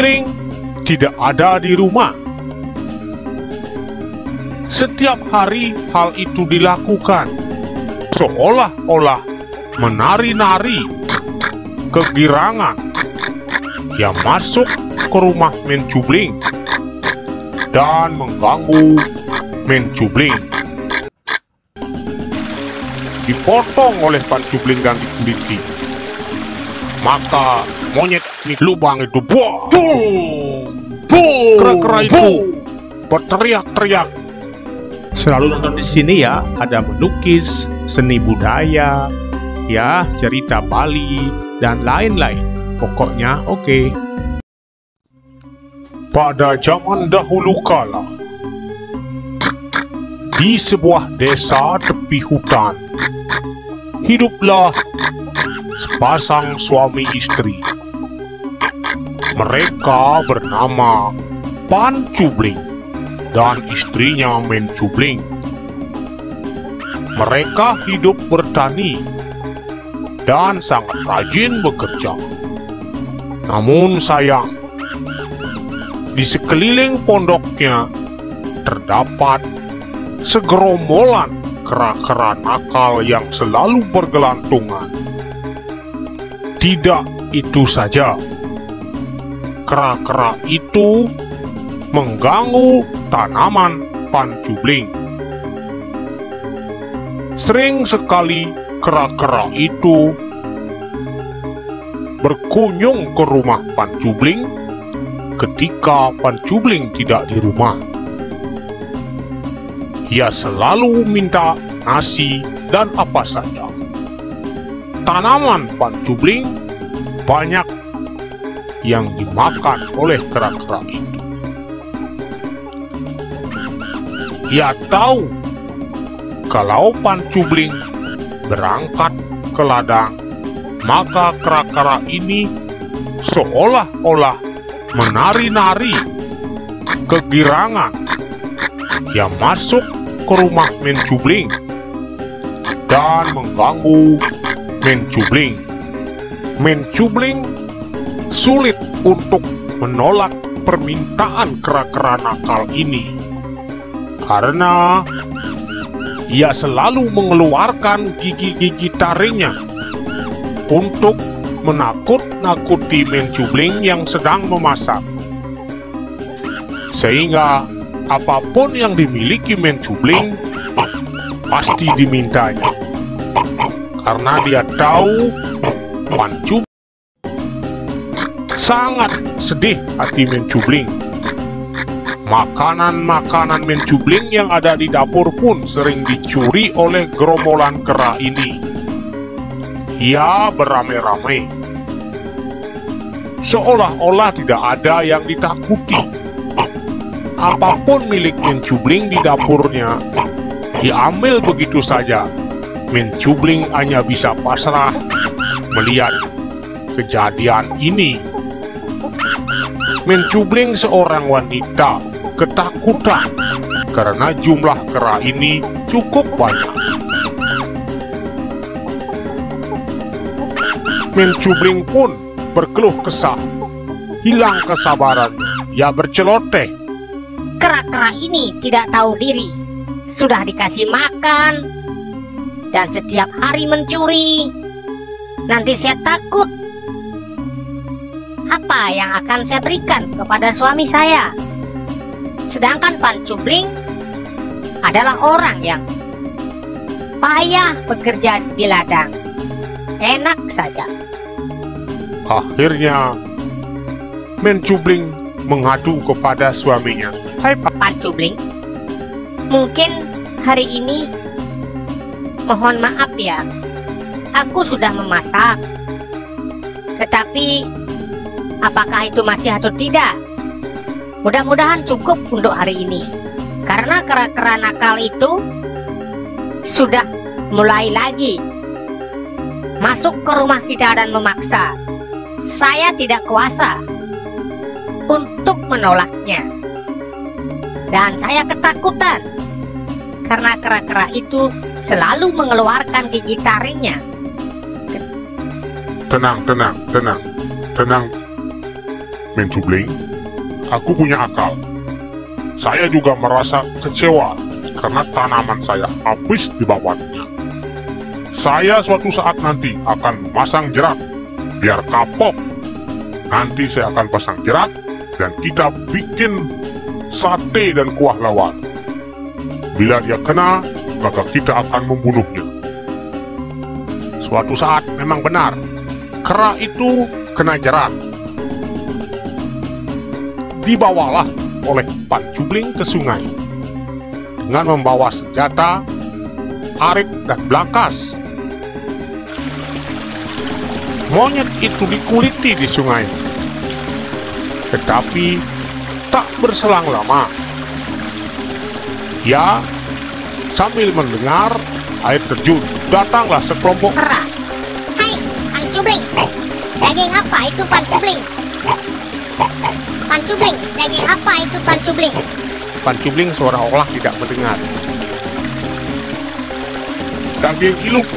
Jubling tidak ada di rumah. Setiap hari hal itu dilakukan, seolah-olah menari-nari kegirangan. Ia masuk ke rumah Mencubling dan mengganggu Mencubling. Dipotong oleh Pancubling dan dikuliti. Maka monyet di lubang itu, kera-kera itu berteriak-teriak. Selalu nonton di sini ya, ada melukis, seni budaya, ya, cerita Bali, dan lain-lain. Pokoknya oke. Pada zaman dahulu kala, di sebuah desa tepi hutan, hiduplah sepasang suami istri. Mereka bernama Pancubling dan istrinya Mencubling. Mereka hidup bertani dan sangat rajin bekerja. Namun sayang, di sekeliling pondoknya terdapat segerombolan kera-kera nakal yang selalu bergelantungan. Tidak itu saja, kera-kera itu mengganggu tanaman Pancubling. Sering sekali kera-kera itu berkunjung ke rumah Pancubling ketika Pancubling tidak di rumah. Ia selalu minta nasi dan apa saja. Tanaman Pancubling banyak yang dimakan oleh kera-kera itu. Ia tahu kalau Pancubling berangkat ke ladang, maka kera-kera ini seolah-olah menari-nari kegirangan. Ia masuk ke rumah Mencubling dan mengganggu Mencubling. Mencubling sulit untuk menolak permintaan kera-kera nakal ini, karena ia selalu mengeluarkan gigi-gigi taringnya untuk menakut-nakuti Mencubling yang sedang memasak. Sehingga apapun yang dimiliki Mencubling pasti dimintanya, karena dia tahu Pancubling sangat sedih hati Mencubling. Makanan-makanan Mencubling yang ada di dapur pun sering dicuri oleh gerombolan kera ini. Ia beramai-ramai, seolah-olah tidak ada yang ditakuti. Apapun milik Mencubling di dapurnya diambil begitu saja. Mencubling hanya bisa pasrah melihat kejadian ini. Mencubling seorang wanita ketakutan karena jumlah kera ini cukup banyak. Mencubling pun berkeluh kesah, hilang kesabarannya. Ia berceloteh. Kera-kera ini tidak tahu diri, sudah dikasih makan dan setiap hari mencuri. Nanti saya takut. Apa yang akan saya berikan kepada suami saya? Sedangkan Pancubling adalah orang yang payah bekerja di ladang. Enak saja. Akhirnya Mencubling mengadu kepada suaminya. Hai Pancubling, mungkin hari ini mohon maaf ya, aku sudah memasak. Tetapi apakah itu masih atau tidak? Mudah-mudahan cukup untuk hari ini, karena kera-kera nakal itu sudah mulai lagi masuk ke rumah kita dan memaksa. Saya tidak kuasa untuk menolaknya, dan saya ketakutan karena kera-kera itu selalu mengeluarkan gigi taringnya. Tenang Mencubling, aku punya akal. Saya juga merasa kecewa karena tanaman saya habis dibawanya. Saya suatu saat nanti akan memasang jerat biar kapok. Nanti saya akan pasang jerat dan kita bikin sate dan kuah lawar. Bila dia kena, maka kita akan membunuhnya. Suatu saat memang benar, kera itu kena jerat. Dibawalah oleh Pancubling ke sungai dengan membawa senjata, arit, dan blakas. Monyet itu dikuliti di sungai, tetapi tak berselang lama. Ya, sambil mendengar air terjun, datanglah sekelompok Kera. Hai, Pancubling. Daging apa itu, Pancubling? Pancubling, daging apa itu, Pancubling? Pancubling seolah-olah tidak mendengar. Daging iluk,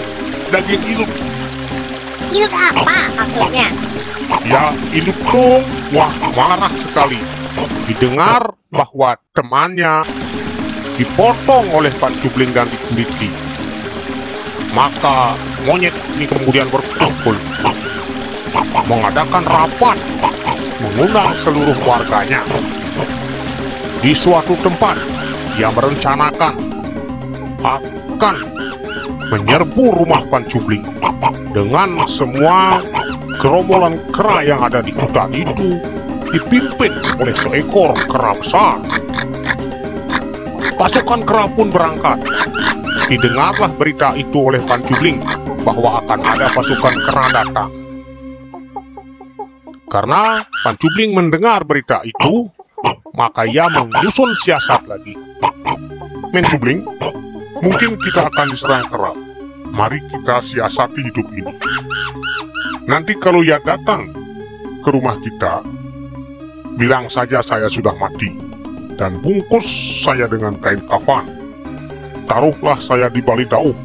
daging iluk. Ilut apa maksudnya? Ya, iluk dong. Wah, marah sekali didengar bahwa temannya dipotong oleh Pancubling dan dikuliti. Maka monyet ini kemudian berkumpul, mengadakan rapat, mengundang seluruh warganya. Di suatu tempat, ia merencanakan akan menyerbu rumah Pancubling dengan semua gerombolan kera yang ada di hutan itu dipimpin oleh seekor kera besar. Pasukan kera pun berangkat. Didengarlah berita itu oleh Pancubling bahwa akan ada pasukan kera datang. Karena Pancubling mendengar berita itu, maka ia menyusun siasat lagi. Mencubling, mungkin kita akan diserang kera. Mari kita siasati hidup ini. Nanti kalau ia datang ke rumah kita, bilang saja saya sudah mati, dan bungkus saya dengan kain kafan. Taruhlah saya di balik daun,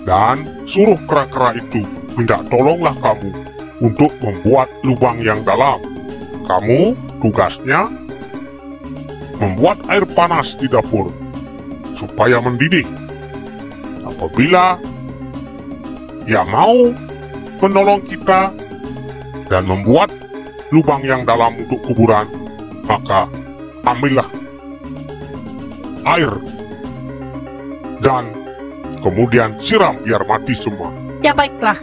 dan suruh kera-kera itu minta tolonglah kamu untuk membuat lubang yang dalam. Kamu tugasnya membuat air panas di dapur supaya mendidih. Apabila ia mau menolong kita dan membuat lubang yang dalam untuk kuburan, maka ambillah air dan kemudian siram biar mati semua. Ya baiklah,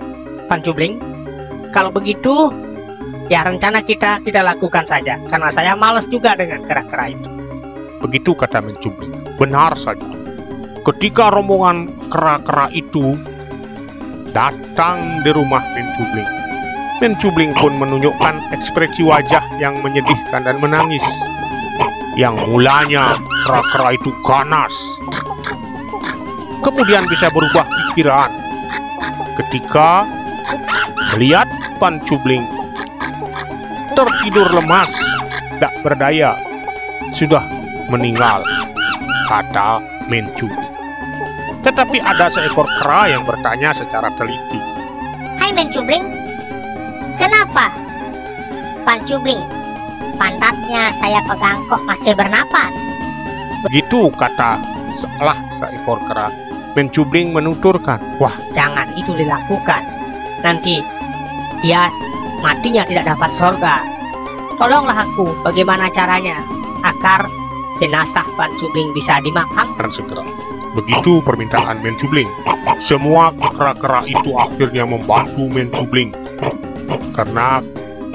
Pancubling. Kalau begitu, ya rencana kita lakukan saja, karena saya malas juga dengan kera-kera itu. Begitu kata Mencubling. Benar saja. Ketika rombongan kera-kera itu datang di rumah Mencubling, Mencubling pun menunjukkan ekspresi wajah yang menyedihkan dan menangis. Yang mulanya kera-kera itu ganas, kemudian bisa berubah pikiran ketika melihat Pancubling tertidur lemas, tak berdaya, sudah meninggal, kata Mencubling. Tetapi ada seekor kera yang bertanya secara teliti. Hai Mencubling, kenapa Pancubling pantatnya saya pegang kok masih bernapas? Begitu kata salah seekor kera. Mencubling menuturkan, wah, Jangan itu dilakukan, nanti dia matinya tidak dapat sorga. Tolonglah aku, bagaimana caranya agar jenazah Pancubling bisa dimakamkan segera. Begitu permintaan Mencubling. Semua kera-kera itu akhirnya membantu Mencubling karena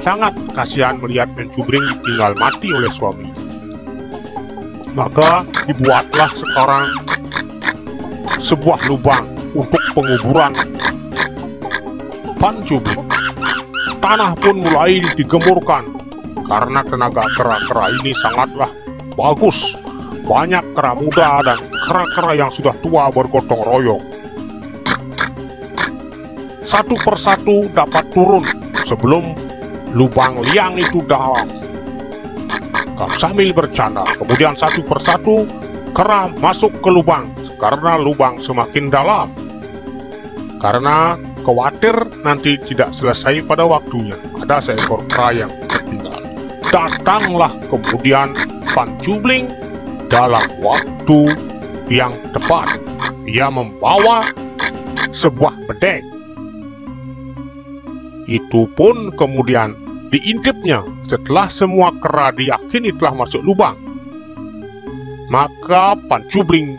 sangat kasihan melihat Mencubling ditinggal mati oleh suaminya. Maka dibuatlah sekarang sebuah lubang untuk penguburan Pancubling. Tanah pun mulai digemburkan karena tenaga kera-kera ini sangatlah bagus. Banyak kera muda dan kera-kera yang sudah tua bergotong royong. Satu persatu dapat turun sebelum lubang liang itu dalam. Sambil bercanda, kemudian satu persatu kera masuk ke lubang karena lubang semakin dalam. Karena khawatir nanti tidak selesai pada waktunya, ada seekor kera yang tertinggal. Datanglah kemudian Pancubling dalam waktu yang tepat. Ia membawa sebuah bedeng. Itu pun kemudian diintipnya setelah semua kera diyakini telah masuk lubang. Maka Pancubling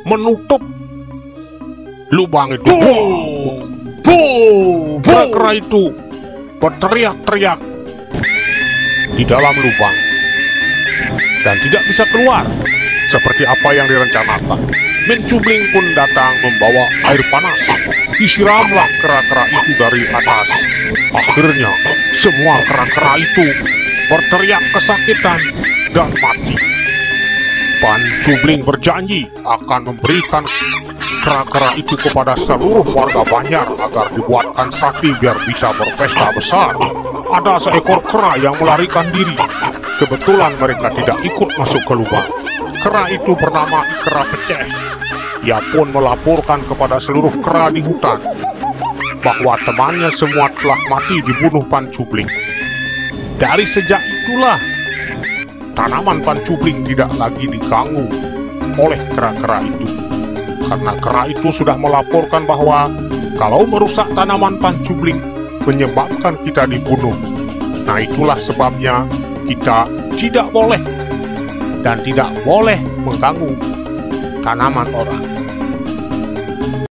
menutup lubang itu. Kera-kera itu berteriak-teriak di dalam lubang dan tidak bisa keluar seperti apa yang direncanakan. Mencubling pun datang membawa air panas. Disiramlah kera-kera itu dari atas. Akhirnya semua kera-kera itu berteriak kesakitan dan mati. Pancubling berjanji akan memberikan kera-kera itu kepada seluruh warga Banjar agar dibuatkan sakti biar bisa berpesta besar. Ada seekor kera yang melarikan diri. Kebetulan mereka tidak ikut masuk ke lubang. Kera itu bernama Kera Peceh. Ia pun melaporkan kepada seluruh kera di hutan bahwa temannya semua telah mati dibunuh Pancubling. Dari sejak itulah tanaman Pancubling tidak lagi diganggu oleh kera-kera itu. Karena kera itu sudah melaporkan bahwa kalau merusak tanaman Pancubling menyebabkan kita dibunuh. Nah, itulah sebabnya kita tidak boleh dan tidak boleh mengganggu tanaman orang.